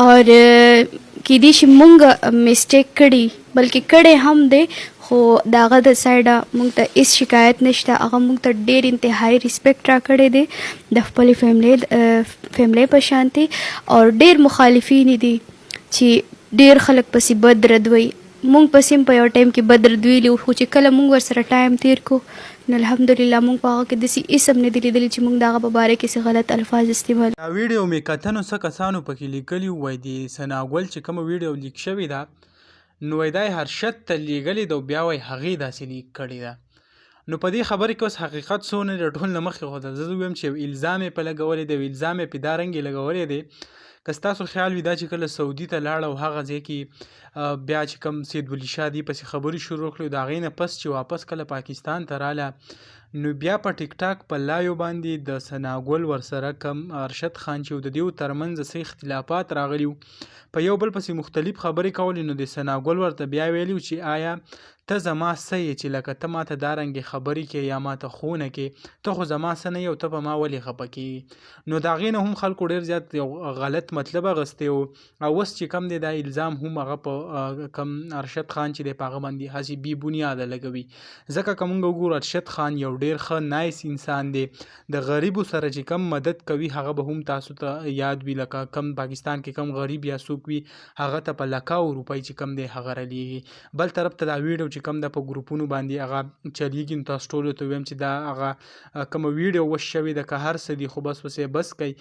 اور کیدای شي مونږ میسټیک کړي بلکې کړی هم دی خو د هغه د سایډه مونږ ته هېڅ شکایت نشته. هغه مونږ ته ډېر انتهایي ریسپیکټ راکړی دی د خپلې فیملی په شانتې، او ډېر مخالفین دي چې ډېر خلک پسې بد رد وایي. مونږ پسې هم په یو ټایم کې بد رد ویلي وو، خو چې کله مونږ ورسره ټایم تیر کو نو الحمدلله مونږ په هغه کې داسې هېڅ هم نه دي لیدلي چې مونږ د هغه په باره کې څه غلط الفاظ استعمال. دا ویډیو مې کتنو څه کسانو پکې لیکلي وای د ثناګل چې کومه ویډیو لیک شوې ده نو وای دا یې هرشت ته لیږلې ده او بیا وای هغې داسې لیک کړې ده. نو په دې خبرې کې اوس حقیقت څونه د ټول نه مخکې خو زه ویم چې یو الزام یې په لګولی دی، یو الزام یې په دا رنګ یې لګولی دی. که ستاسو خیال وي دا چې کله سعودي ته لاړه او هغه ځای کې بیا چې کوم سید ولی شاه دې پسې خبرې شروع کړې د هغې نه پس چې واپس کله پاکستان ته راله نو بیا په ټیک ټاک په لایو باندې د ثناګل ورسره کم ارشد خان چې د دیو ترمنځ څه اختلافات راغلي په یو بل پسې مختلف خبرې کولې نو د ثناګل ورته بیا ویلي چې آیا ته زما څه یې چې لکه ته ماته دا رنګې خبرې کې یا ماته خونه کې ته خو زما څه نه یې او ته په ما ولې خفه کېږي. نو د هغې نه هم خلکو ډېر زیات یو غلط مطلب اخیستی و او اوس چې کم دی دا الزام هم هغه په کم ارشد خان چې دی په هغه باندې هسې بې بنیاده لګوي. ځکه که موږ وګورو ارشد خان یو ډېر ښه نایس انسان دی، د غریبو سره چې کم مدد کوي هغه به هم تاسو ته یاد وي، لکه کم پاکستان کې کم غریب یا څوک وي هغه ته په لکاو روپۍ چې کم دی هغه رلیږي. بل طرف ته دا ویډیو چې کم ده په ګروپونو باندې هغه چلیږي نو تاسو ټولو ته ویم چې دا هغه کومه ویډیو وش شوې ده که هر څه دي خو بس پسې بس کوي.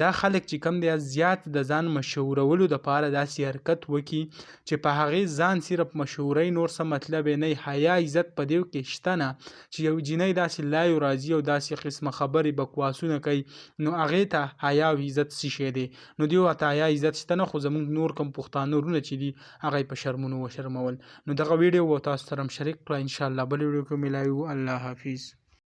دا خلک چې کم دی زیات د ځان مشهورولو دپاره داسې حرکت وکړي چې په هغې ځان صرف مشهورۍ نور څه مطلب یې نه حیا عزت په دې کې شته نه چې یو جینۍ داسې لایو راځي او داسې قسمه خبرې بکواسونه کوي نو هغې ته حیا او عزت څه شی دی. نو دیو ته حیا عزت شته نه خو زموږ نور کوم پښتانه وروڼه چې دي هغه یې په شرمونو وشرمول. نو دغه ویډیو به تاسو سره هم شریک کړه، انشاءالله بل ویډیو کې ملاوي. الله حافظ.